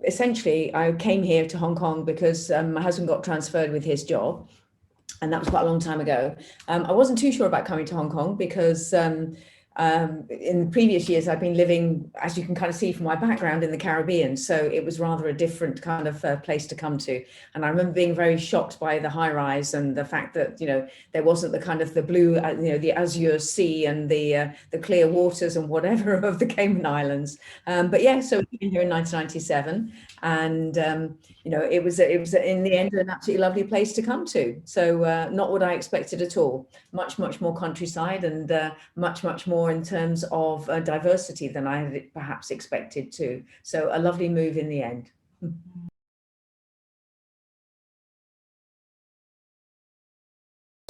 essentially, I came here to Hong Kong because my husband got transferred with his job, and that was quite a long time ago. I wasn't too sure about coming to Hong Kong because in previous years I've been living, as you can kind of see from my background, in the Caribbean, so it was rather a different kind of place to come to. And I remember being very shocked by the high rise and the fact that, you know, there wasn't the kind of the blue, you know, the azure sea and the clear waters and whatever of the Cayman Islands. But yeah, so we came here in 1997, and you know, it was in the end an absolutely lovely place to come to. So not what I expected at all. Much more countryside, and much more in terms of diversity than I had perhaps expected to. So a lovely move in the end.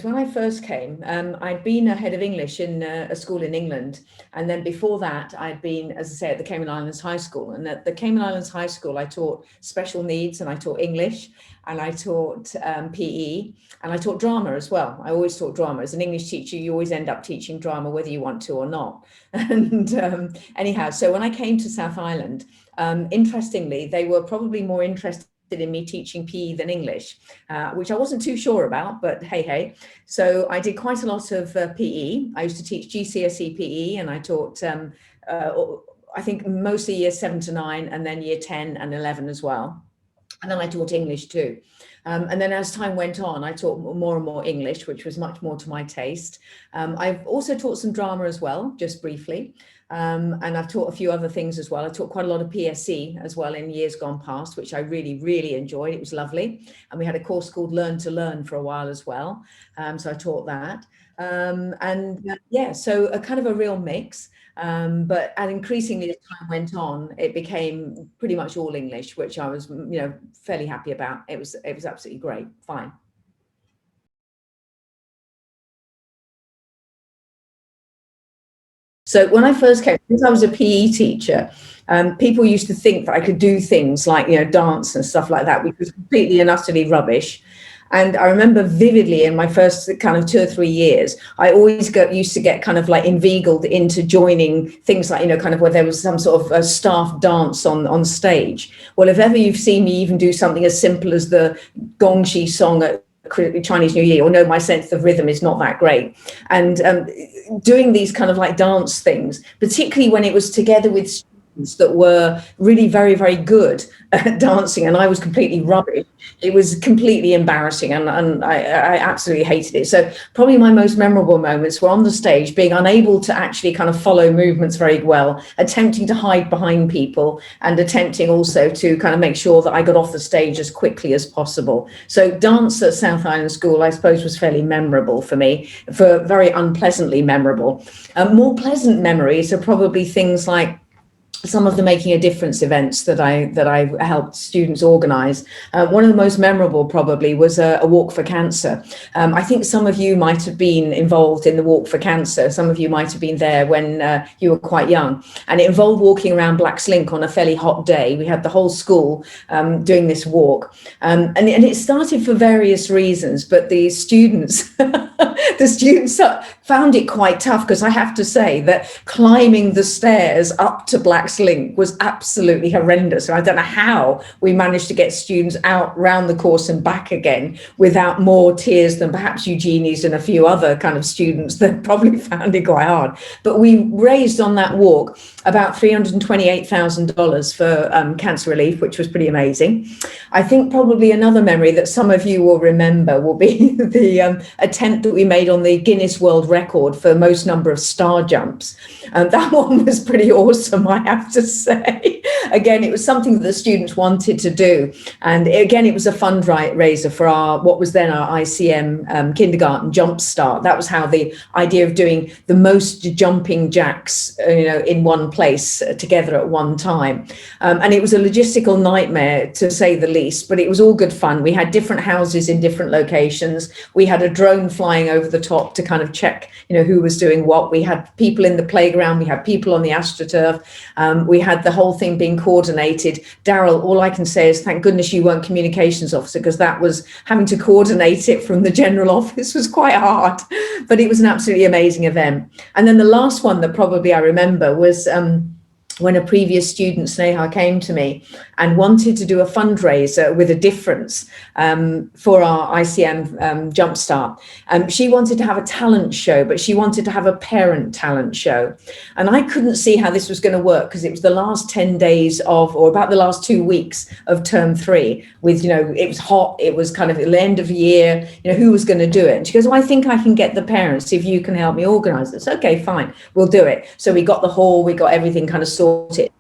When I first came, I'd been a head of English in a school in England. And then before that, I'd been, as I say, at the Cayman Islands High School. And at the Cayman Islands High School, I taught special needs, and I taught English, and I taught PE, and I taught drama as well. I always taught drama. As an English teacher, you always end up teaching drama, whether you want to or not. And anyhow, so when I came to South Island, interestingly, they were probably more interested in me teaching PE than English, which I wasn't too sure about, but hey. So I did quite a lot of PE. I used to teach GCSE PE, and I taught, I think, mostly year 7 to 9, and then year 10 and 11 as well. And then I taught English too. And then as time went on, I taught more and more English, which was much more to my taste. I've also taught some drama as well, just briefly. And I've taught a few other things as well. I taught quite a lot of PSE as well in years gone past, which I really enjoyed. It was lovely. And we had a course called Learn to Learn for a while as well. So I taught that. Yeah, so a kind of a real mix. But increasingly as time went on, it became pretty much all English, which I was, you know, fairly happy about. It was absolutely great, fine. So when I first came, because I was a PE teacher, people used to think that I could do things like, you know, dance and stuff like that, which was completely and utterly rubbish. And I remember vividly in my first kind of 2 or 3 years, I always used to get kind of like inveigled into joining things like, you know, kind of where there was some sort of a staff dance on stage. Well, if ever you've seen me even do something as simple as the Gongxi song at Chinese New Year, you'll know my sense of rhythm is not that great. And doing these kind of like dance things, particularly when it was together with students that were really very good at dancing, and I was completely rubbish. It was completely embarrassing, and I absolutely hated it. So probably my most memorable moments were on the stage, being unable to actually kind of follow movements very well, attempting to hide behind people, and attempting also to kind of make sure that I got off the stage as quickly as possible. So dance at South Island School, I suppose, was fairly memorable for me, for very unpleasantly memorable. More pleasant memories are probably things like some of the Making a Difference events that I helped students organise. One of the most memorable probably was a walk for cancer. I think some of you might have been involved in the walk for cancer. Some of you might have been there when you were quite young. And it involved walking around Black's Link on a fairly hot day. We had the whole school doing this walk. And it started for various reasons, but the students, the students found it quite tough, because I have to say that climbing the stairs up to Black's Link was absolutely horrendous. I don't know how we managed to get students out round the course and back again without more tears than perhaps Eugenie's and a few other kind of students that probably found it quite hard. But we raised on that walk about $328,000 for cancer relief, which was pretty amazing. I think probably another memory that some of you will remember will be the attempt that we made on the Guinness World Record for most number of star jumps. That one was pretty awesome, I have to say. Again, it was something that the students wanted to do. And again, it was a fundraiser for what was then our ICM kindergarten jump start. That was how the idea of doing the most jumping jacks, in one place together at one time. And it was a logistical nightmare, to say the least, but it was all good fun. We had different houses in different locations. We had a drone flying over the top to kind of check, who was doing what. We had people in the playground. We had people on the AstroTurf. We had the whole thing being coordinated. Daryl, all I can say is thank goodness you weren't communications officer, because that was having to coordinate it from the general office was quite hard, but it was an absolutely amazing event. And then the last one that probably I remember was when a previous student, Sneha, came to me and wanted to do a fundraiser with a difference for our ICM Jumpstart. She wanted to have a talent show, but she wanted to have a parent talent show. And I couldn't see how this was going to work because it was the last 10 days of, or about the last 2 weeks of term 3 with, it was hot. It was kind of the end of the year, who was going to do it? And she goes, well, I think I can get the parents if you can help me organize this. Okay, fine, we'll do it. So we got the hall, we got everything kind of sorted.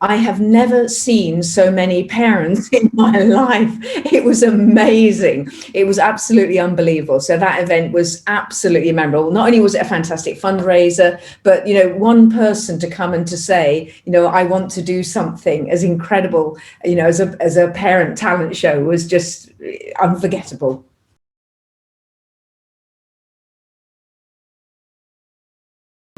I have never seen so many parents in my life. It was amazing. It was absolutely unbelievable. So that event was absolutely memorable. Not only was it a fantastic fundraiser, but, one person to come and to say, I want to do something as incredible, as a parent talent show was just unforgettable.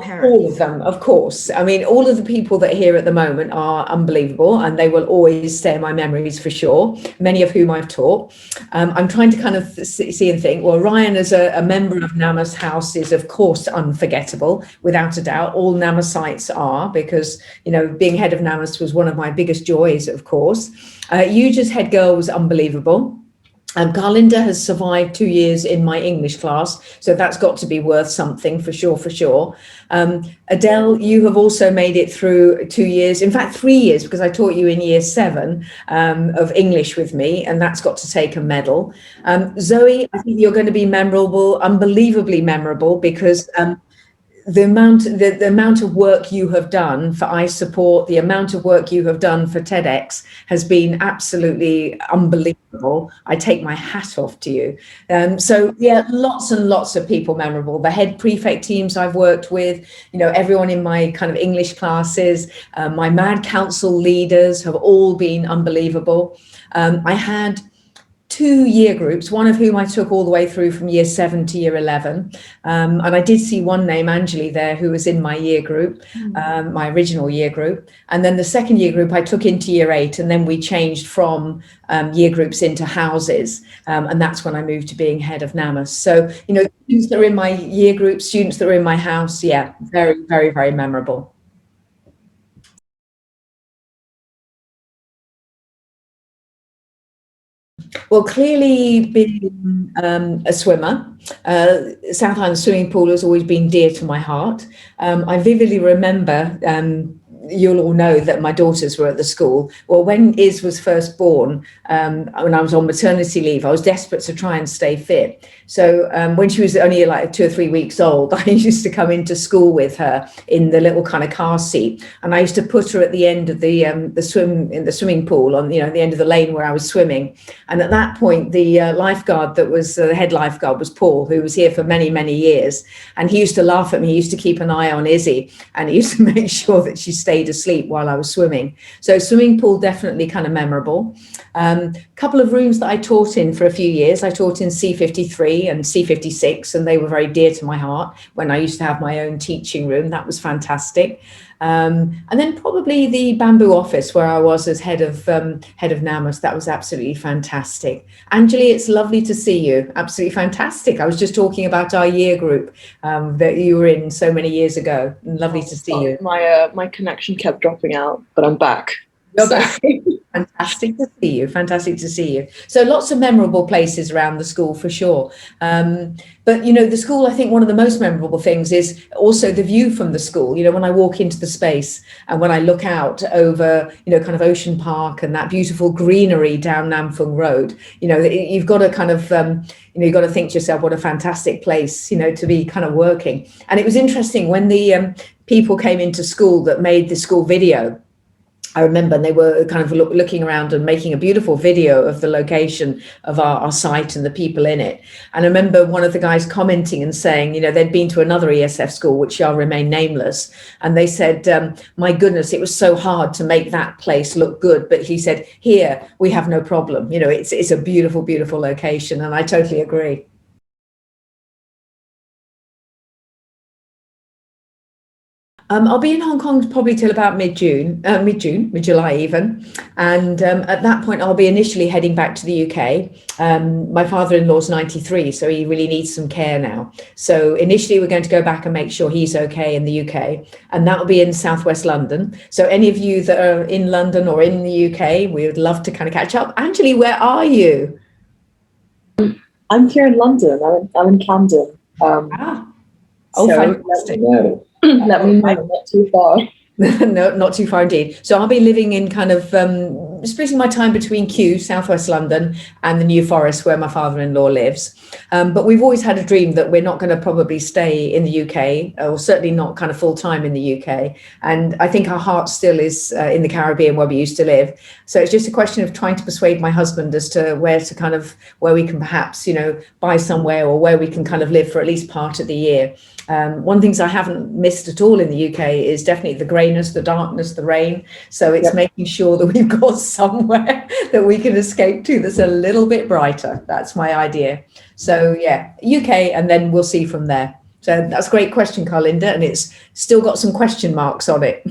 All of them, of course. I mean, all of the people that are here at the moment are unbelievable, and they will always stay in my memories for sure, many of whom I've taught. I'm trying to kind of see and think, well, Ryan as a member of NAMA's house is, of course, unforgettable, without a doubt. All NAMAsites are, because, being head of NAMAS was one of my biggest joys, of course. Huge as head girl was unbelievable. Carlinda has survived 2 years in my English class, so that's got to be worth something for sure. Adele, you have also made it through 2 years, in fact 3 years, because I taught you in year 7 of English with me, and that's got to take a medal. Zoe, I think you're going to be memorable, unbelievably memorable, because the amount of work you have done for iSupport, the amount of work you have done for TEDx has been absolutely unbelievable. I take my hat off to you. So yeah, lots and lots of people memorable. The head prefect teams I've worked with, everyone in my kind of English classes, my Mad Council leaders have all been unbelievable. I had 2 year groups, one of whom I took all the way through from year 7 to year 11. And I did see one name, Anjali, there, who was in my year group, my original year group. And then the second year group I took into year 8, and then we changed from year groups into houses. And that's when I moved to being head of NAMAS. So, students that are in my year group, students that are in my house, yeah, very, very, very memorable. Well, clearly being a swimmer, South Island swimming pool has always been dear to my heart. I vividly remember, you'll all know that my daughters were at the school. Well, when Iz was first born, when I was on maternity leave, I was desperate to try and stay fit. So when she was only like 2 or 3 weeks old, I used to come into school with her in the little kind of car seat, and I used to put her at the end of the swimming pool on the end of the lane where I was swimming. And at that point, the lifeguard that was the head lifeguard was Paul, who was here for many, many years, and he used to laugh at me. He used to keep an eye on Izzy, and he used to make sure that she stayed asleep while I was swimming. So swimming pool, definitely kind of memorable. Couple of rooms that I taught in for a few years. I taught in C53 and C56, and they were very dear to my heart when I used to have my own teaching room. That was fantastic. And then probably the bamboo office where I was as head of NAMAS. That was absolutely fantastic. Anjali, it's lovely to see you. Absolutely fantastic. I was just talking about our year group that you were in so many years ago. Lovely to see you. My connection kept dropping out, but I'm back. You're back. Fantastic to see you. Fantastic to see you. So lots of memorable places around the school for sure. But, the school, I think one of the most memorable things is also the view from the school. When I walk into the space and when I look out over, kind of Ocean Park and that beautiful greenery down Namfung Road, you've got to kind of, you've got to think to yourself, what a fantastic place, to be kind of working. And it was interesting when the people came into school that made the school video. I remember they were kind of looking around and making a beautiful video of the location of our site and the people in it. And I remember one of the guys commenting and saying, they'd been to another ESF school, which shall remain nameless. And they said, my goodness, it was so hard to make that place look good. But he said, here, we have no problem. It's a beautiful, beautiful location. And I totally agree. I'll be in Hong Kong probably till about mid-July even. And at that point, I'll be initially heading back to the UK. My father-in-law's 93, so he really needs some care now. So initially, we're going to go back and make sure he's okay in the UK. And that'll be in southwest London. So any of you that are in London or in the UK, we would love to kind of catch up. Angeli, where are you? I'm here in London. I'm in Camden. Oh, so fantastic. Let me know, not too far. No, not too far indeed. So I'll be living in kind of splitting my time between Kew, southwest London, and the New Forest, where my father-in-law lives. But we've always had a dream that we're not going to probably stay in the UK, or certainly not kind of full time in the UK. And I think our heart still is in the Caribbean, where we used to live. So it's just a question of trying to persuade my husband as to where we can perhaps, buy somewhere, or where we can kind of live for at least part of the year. One of the things I haven't missed at all in the UK is definitely the greyness, the darkness, the rain. So it's making sure that we've got somewhere that we can escape to that's a little bit brighter. That's my idea. So yeah, UK, and then we'll see from there. So that's a great question, Carlinda, and it's still got some question marks on it.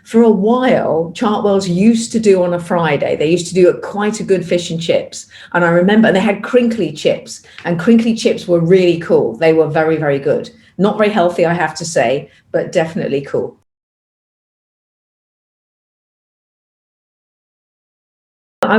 For a while, Chartwell's used to do on a Friday. They used to do quite a good fish and chips. And I remember they had crinkly chips, and crinkly chips were really cool. They were very, very good. Not very healthy, I have to say, but definitely cool. I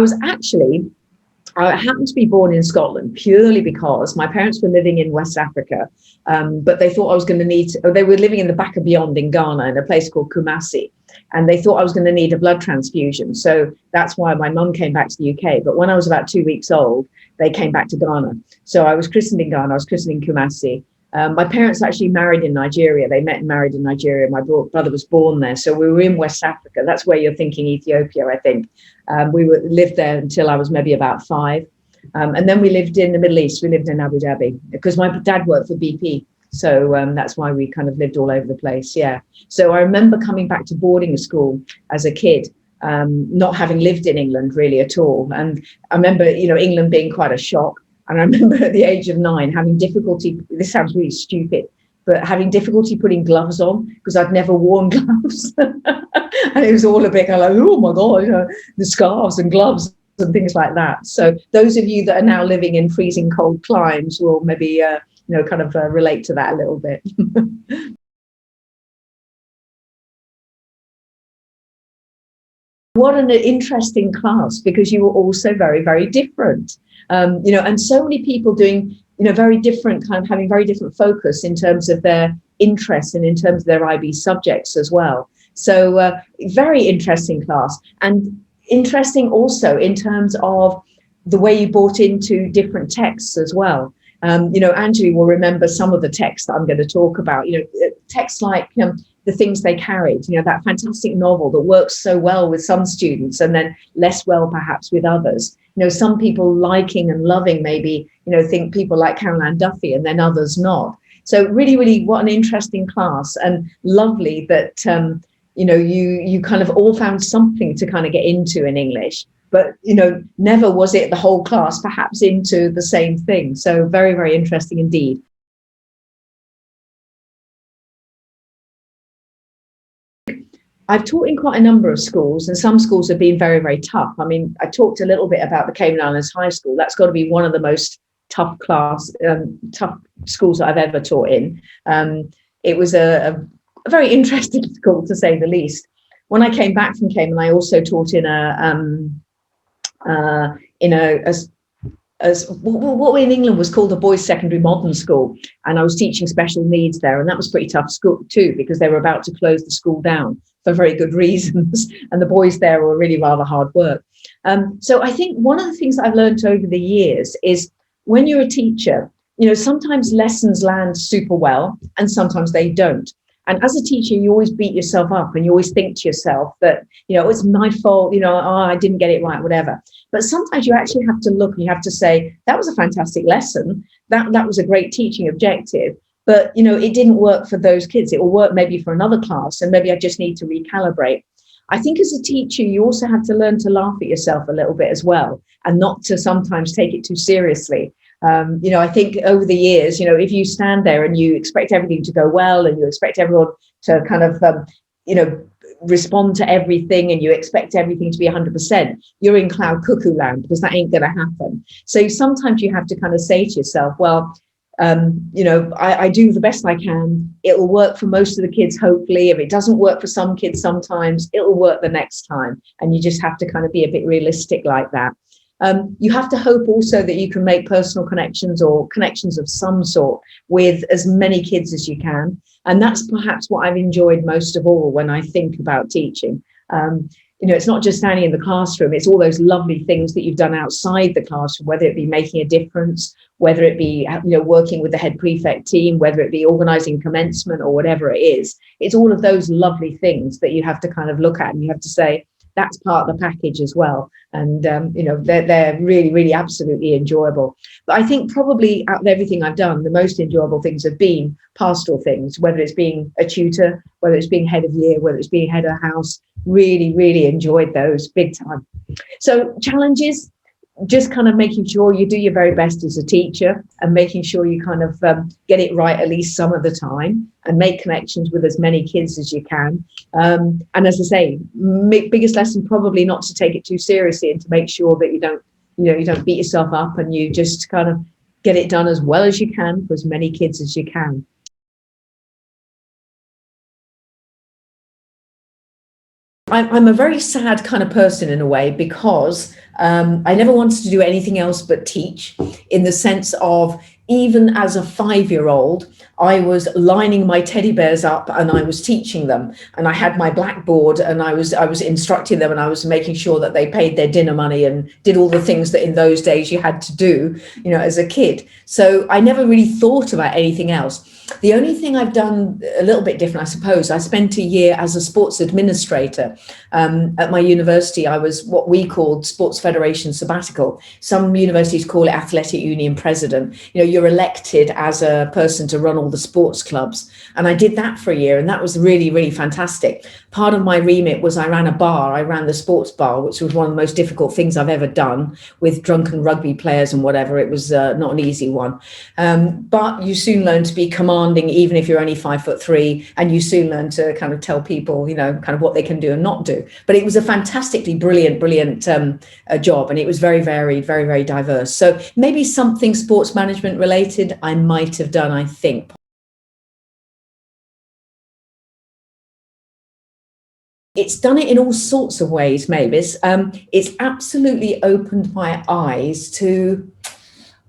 happened to be born in Scotland purely because my parents were living in West Africa, but they thought I was going to they were living in the back of beyond in Ghana in a place called Kumasi, and they thought I was going to need a blood transfusion. So that's why my mum came back to the UK. But when I was about 2 weeks old, they came back to Ghana. So I was christened in Ghana, I was christened in Kumasi. My parents actually married in Nigeria. They met and married in Nigeria. My brother was born there. So we were in West Africa. That's where you're thinking Ethiopia, I think. Lived there until I was maybe about 5. And then we lived in the Middle East. We lived in Abu Dhabi because my dad worked for BP. So that's why we kind of lived all over the place. Yeah. So I remember coming back to boarding school as a kid, not having lived in England really at all. And I remember, England being quite a shock. And I remember at the age of 9 having difficulty, this sounds really stupid, but having difficulty putting gloves on because I'd never worn gloves. And it was all a bit kind of like, oh my God, the scarves and gloves and things like that. So those of you that are now living in freezing cold climes will maybe, relate to that a little bit. What an interesting class, because you were also very, very different. And so many people doing, very different, kind of having very different focus in terms of their interests and in terms of their IB subjects as well. So very interesting class, and interesting also in terms of the way you brought into different texts as well. Angeli will remember some of the texts that I'm going to talk about, texts like the things they carried, that fantastic novel that works so well with some students and then less well perhaps with others. Some people liking and loving maybe, think people like Caroline Duffy and then others not. So really, really what an interesting class, and lovely that, you kind of all found something to kind of get into in English. But, never was it the whole class perhaps into the same thing. So very, very interesting indeed. I've taught in quite a number of schools, and some schools have been very, very tough. I mean, I talked a little bit about the Cayman Islands High School. That's got to be one of the most tough schools that I've ever taught in. It was a very interesting school, to say the least. When I came back from Cayman, I also taught in what in England was called a boys' secondary modern school, and I was teaching special needs there, and that was pretty tough school too, because they were about to close the school down for very good reasons, and the boys there were really rather hard work. So I think one of the things that I've learned over the years is when you're a teacher, sometimes lessons land super well and sometimes they don't. And as a teacher, you always beat yourself up and you always think to yourself that, it's my fault, I didn't get it right, whatever. But sometimes you actually have to look and you have to say, that was a fantastic lesson. That was a great teaching objective. But, it didn't work for those kids. It will work maybe for another class, and maybe I just need to recalibrate. I think as a teacher, you also have to learn to laugh at yourself a little bit as well, and not to sometimes take it too seriously. I think over the years, if you stand there and you expect everything to go well and you expect everyone to kind of, respond to everything and you expect everything to be 100%, you're in cloud cuckoo land, because that ain't going to happen. So sometimes you have to kind of say to yourself, well, I do the best I can. It'll work for most of the kids, hopefully. If it doesn't work for some kids, sometimes it'll work the next time. And you just have to kind of be a bit realistic like that. You have to hope also that you can make personal connections or connections of some sort with as many kids as you can. And that's perhaps what I've enjoyed most of all when I think about teaching. It's not just standing in the classroom, it's all those lovely things that you've done outside the classroom, whether it be making a difference, whether it be working with the head prefect team, whether it be organising commencement or whatever it is. It's all of those lovely things that you have to kind of look at, and you have to say, that's part of the package as well. And, they're really, really absolutely enjoyable. But I think probably out of everything I've done, the most enjoyable things have been pastoral things, whether it's being a tutor, whether it's being head of year, whether it's being head of house. Really, really enjoyed those big time. So challenges, just kind of making sure you do your very best as a teacher and making sure you kind of get it right at least some of the time and make connections with as many kids as you can. And as I say, biggest lesson, probably not to take it too seriously and to make sure that you don't beat yourself up, and you just kind of get it done as well as you can for as many kids as you can. I'm a very sad kind of person in a way, because I never wanted to do anything else but teach, in the sense of, even as a 5-year-old, I was lining my teddy bears up and I was teaching them, and I had my blackboard and I was instructing them, and I was making sure that they paid their dinner money and did all the things that in those days you had to do, as a kid. So I never really thought about anything else. The only thing I've done a little bit different, I suppose, I spent a year as a sports administrator at my university. I was what we called Sports Federation sabbatical. Some universities call it Athletic Union president. You're elected as a person to run all the sports clubs. And I did that for a year, and that was really, really fantastic. Part of my remit was I ran the sports bar, which was one of the most difficult things I've ever done, with drunken rugby players and whatever. It was not an easy one. But you soon learn to be commanding, even if you're only 5'3", and you soon learn to kind of tell people, kind of what they can do and not do. But it was a fantastically brilliant job, and it was very varied, very, very diverse. So maybe something sports management related I might have done, I think. It's done it in all sorts of ways, Mavis. It's absolutely opened my eyes to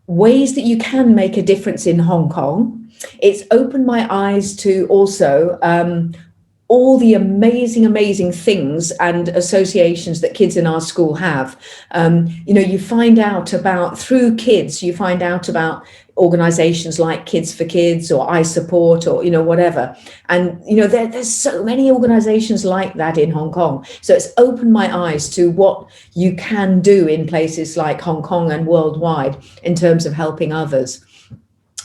ways that you can make a difference in Hong Kong. It's opened my eyes to also all the amazing, amazing things and associations that kids in our school have. You find out about, through kids, you find out about organizations like Kids for Kids or I Support or, whatever. And, there's so many organizations like that in Hong Kong. So it's opened my eyes to what you can do in places like Hong Kong and worldwide in terms of helping others.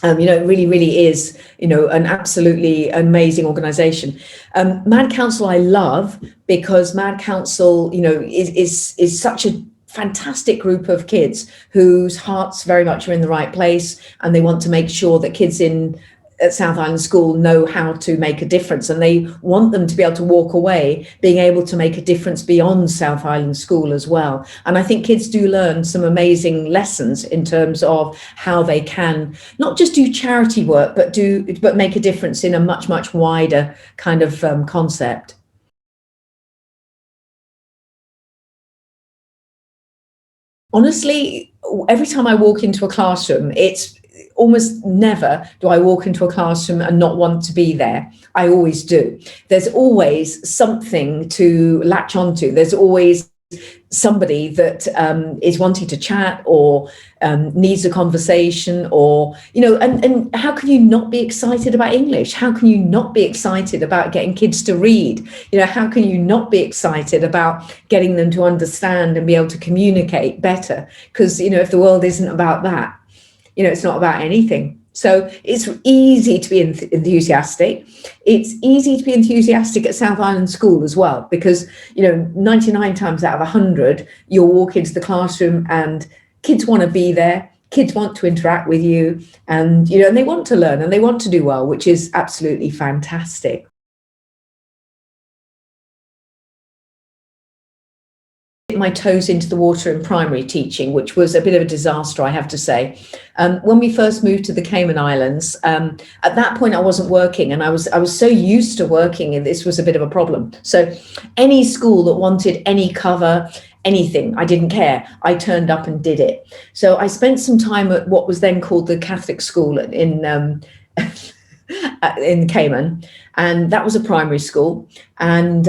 It really, really is, an absolutely amazing organization. Mad Council I love, because Mad Council, is such a fantastic group of kids whose hearts very much are in the right place, and they want to make sure that kids at South Island School know how to make a difference, and they want them to be able to walk away being able to make a difference beyond South Island School as well. And I think kids do learn some amazing lessons in terms of how they can not just do charity work, but make a difference in a much, much wider kind of concept. Honestly, every time I walk into a classroom, it's almost never do I walk into a classroom and not want to be there. I always do. There's always something to latch onto. There's always somebody that is wanting to chat or needs a conversation, or, and how can you not be excited about English? How can you not be excited about getting kids to read? How can you not be excited about getting them to understand and be able to communicate better? Because, if the world isn't about that, it's not about anything. So it's easy to be enthusiastic. It's easy to be enthusiastic at South Island School as well, because, 99 times out of 100, you'll walk into the classroom and kids want to be there. kids want to interact with you, and and they want to learn and they want to do well, which is absolutely fantastic. My toes into the water in primary teaching, which was a bit of a disaster, I have to say. When we first moved to the Cayman Islands, at that point I wasn't working, and I was so used to working, and this was a bit of a problem. So any school that wanted any cover, anything, I didn't care. I turned up and did it. So I spent some time at what was then called the Catholic school in Cayman, and that was a primary school, and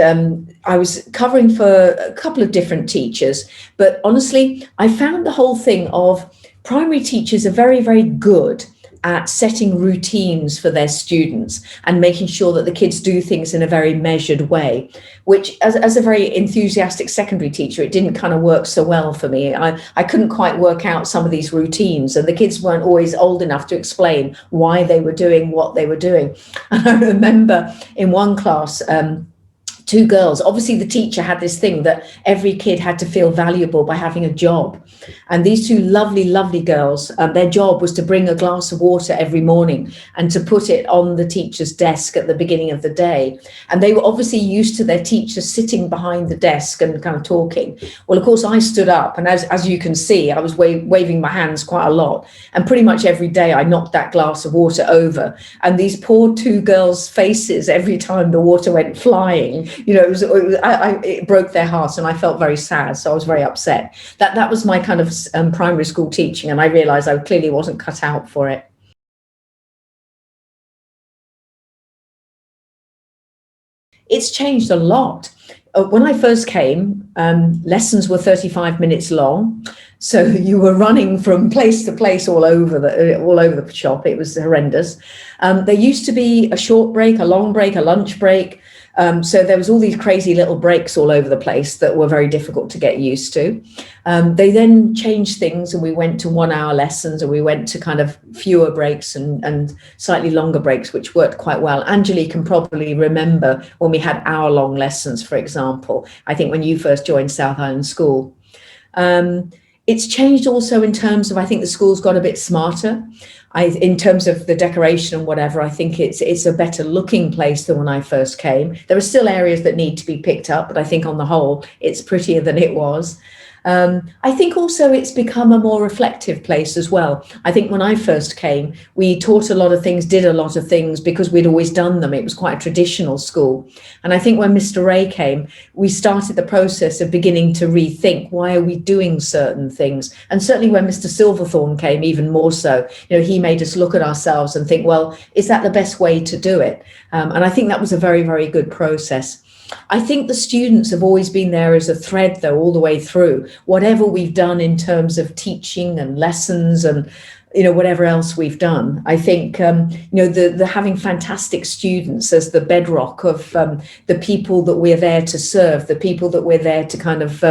I was covering for a couple of different teachers, but honestly I found the whole thing of primary teachers are very, very good at setting routines for their students and making sure that the kids do things in a very measured way, which as a very enthusiastic secondary teacher, it didn't kind of work so well for me. I couldn't quite work out some of these routines, and the kids weren't always old enough to explain why they were doing what they were doing. And I remember in one class, two girls, obviously the teacher had this thing that every kid had to feel valuable by having a job. And these two lovely, lovely girls, their job was to bring a glass of water every morning and to put it on the teacher's desk at the beginning of the day. And they were obviously used to their teacher sitting behind the desk and kind of talking. Well, of course, I stood up, and as you can see, I was waving my hands quite a lot. And pretty much every day I knocked that glass of water over. And these poor two girls' faces, every time the water went flying, it broke their hearts, and I felt very sad. So I was very upset. That was my kind of primary school teaching, and I realized I clearly wasn't cut out for it. It's changed a lot. When I first came, lessons were 35 minutes long. So you were running from place to place all over the shop. It was horrendous. There used to be a short break, a long break, a lunch break. So there was all these crazy little breaks all over the place that were very difficult to get used to. They then changed things, and we went to 1 hour lessons, and we went to kind of fewer breaks and slightly longer breaks, which worked quite well. Angelique can probably remember when we had hour-long lessons, for example, I think when you first joined South Island School. It's changed also in terms of, I think the school's got a bit smarter. In terms of the decoration and whatever, I think it's a better looking place than when I first came. There are still areas that need to be picked up, but I think on the whole, it's prettier than it was. I think also it's become a more reflective place as well. I think when I first came, we taught a lot of things, did a lot of things because we'd always done them. It was quite a traditional school. And I think when Mr. Ray came, we started the process of beginning to rethink, why are we doing certain things? And certainly when Mr. Silverthorne came, even more so, he made us look at ourselves and think, well, is that the best way to do it? And I think that was a very, very good process. I think the students have always been there as a thread, though, all the way through. Whatever we've done in terms of teaching and lessons and whatever else we've done, I think the having fantastic students as the bedrock of the people that we're there to serve, the people that we're there to kind of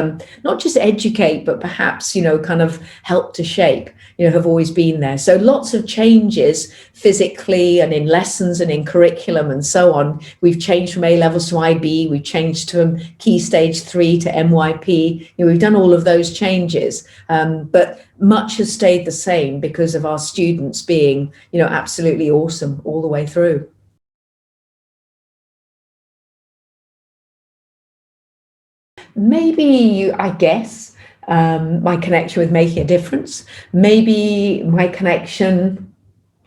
not just educate, but perhaps kind of help to shape, have always been there. So lots of changes physically and in lessons and in curriculum and so on. We've changed from A levels to IB. We've changed from Key Stage 3 to MYP. We've done all of those changes, but much has stayed the same because of our students being, absolutely awesome all the way through. Maybe, I guess, my connection with making a difference. Maybe my connection,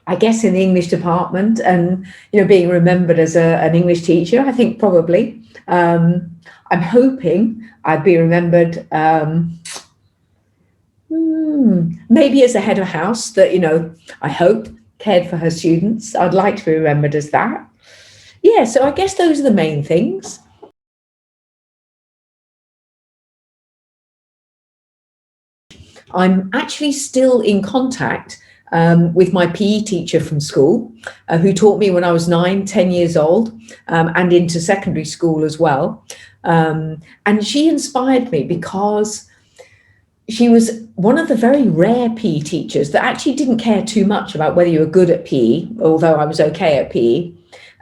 I guess, in the English department and, being remembered as an English teacher, I think probably. I'm hoping I'd be remembered maybe as a head of house that, I hope cared for her students. I'd like to be remembered as that. Yeah, so I guess those are the main things. I'm actually still in contact with my PE teacher from school, who taught me when I was 9, 10 years old, and into secondary school as well. And she inspired me because she was one of the very rare PE teachers that actually didn't care too much about whether you were good at PE, although I was okay at PE.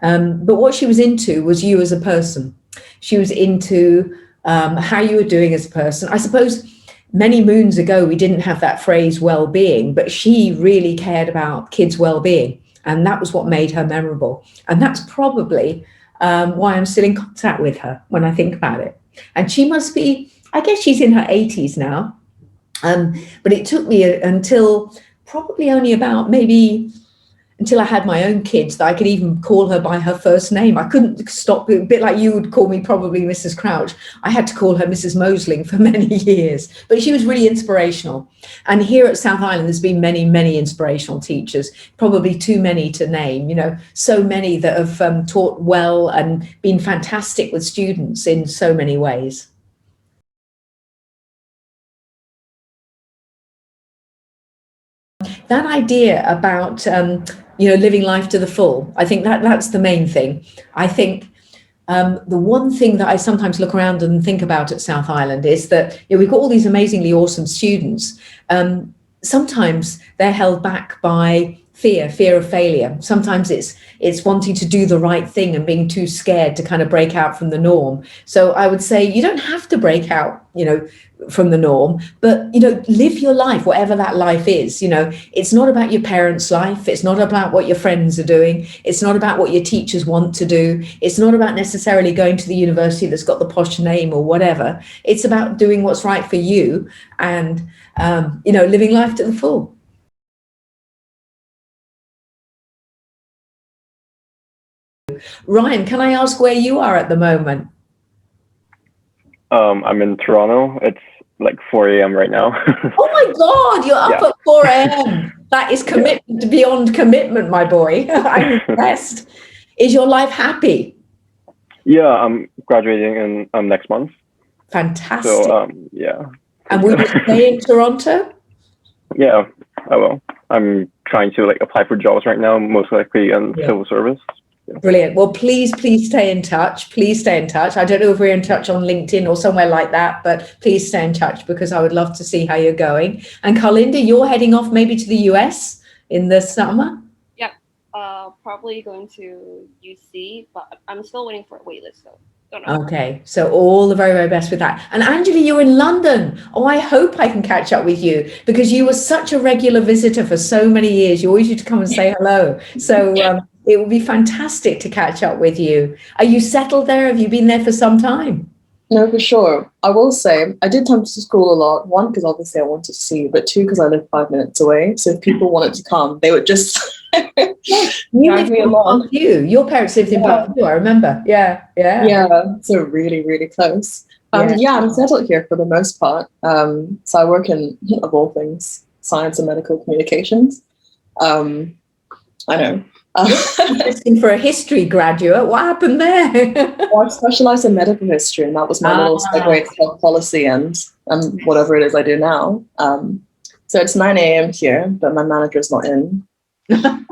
But what she was into was you as a person. She was into how you were doing as a person. I suppose many moons ago, we didn't have that phrase well-being, but she really cared about kids' well-being. And that was what made her memorable. And that's probably why I'm still in contact with her when I think about it. And she must be, I guess she's in her 80s now. But it took me until probably only about maybe until I had my own kids that I could even call her by her first name. I couldn't stop, a bit like you would call me probably Mrs. Crouch. I had to call her Mrs. Mosling for many years, but she was really inspirational. And here at South Island, there's been many, many inspirational teachers, probably too many to name, so many that have taught well and been fantastic with students in so many ways. That idea about living life to the full, I think that's the main thing. I think the one thing that I sometimes look around and think about at South Island is that we've got all these amazingly awesome students. Sometimes they're held back by fear of failure. Sometimes it's wanting to do the right thing and being too scared to kind of break out from the norm. So I would say you don't have to break out, from the norm, but live your life, whatever that life is. It's not about your parents' life. It's not about what your friends are doing. It's not about what your teachers want to do. It's not about necessarily going to the university that's got the posh name or whatever. It's about doing what's right for you and living life to the full. Ryan, can I ask where you are at the moment? I'm in Toronto. It's like 4 a.m. right now. Oh my God, you're up at 4 a.m. That is commitment beyond commitment, my boy. I'm impressed. Is your life happy? Yeah, I'm graduating in next month. Fantastic. So yeah. And will you stay in Toronto? Yeah, I will. I'm trying to apply for jobs right now, most likely in civil service. Brilliant. Well, please stay in touch. Please stay in touch. I don't know if we're in touch on LinkedIn or somewhere like that, but please stay in touch because I would love to see how you're going. And Carlinda, you're heading off maybe to the US in the summer? Yeah, probably going to UC, but I'm still waiting for a waitlist, so don't know. Okay, so all the very, very best with that. And Angela, you're in London. Oh, I hope I can catch up with you because you were such a regular visitor for so many years. You always used to come and say hello. So it would be fantastic to catch up with you. Are you settled there? Have you been there for some time? No, for sure. I will say I did come to school a lot. One, because obviously I wanted to see you, but two, because I live 5 minutes away. So if people wanted to come, they would just drag me along. Your parents lived in Parkview, I remember. Yeah. So really, really close. I'm settled here for the most part. So I work in, of all things, science and medical communications. I know. Interesting for a history graduate. What happened there? Well, I specialised in medical history, and that was my little segue to health policy and whatever it is I do now. So it's 9 a.m. here, but my manager's not in. The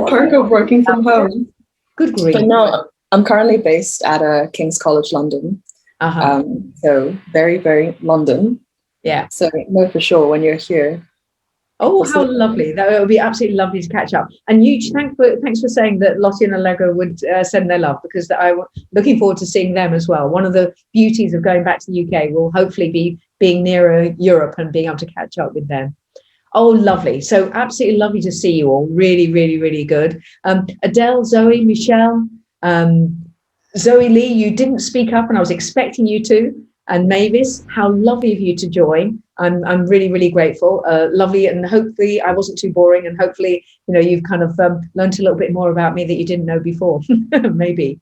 perk of working from home. Good grief. But no, I'm currently based at King's College London. So very, very London. Yeah. So no, for sure, when you're here. Oh, how lovely. That would be absolutely lovely to catch up. And huge thanks for saying that Lottie and Allegra would send their love because I'm looking forward to seeing them as well. One of the beauties of going back to the UK will hopefully be being nearer Europe and being able to catch up with them. Oh, lovely. So absolutely lovely to see you all. Really, really, really good. Adele, Zoe, Michelle, Zoe Lee, you didn't speak up and I was expecting you to. And Mavis, how lovely of you to join. I'm really, really grateful. Lovely, and hopefully I wasn't too boring, and hopefully, you've kind of learned a little bit more about me that you didn't know before, maybe.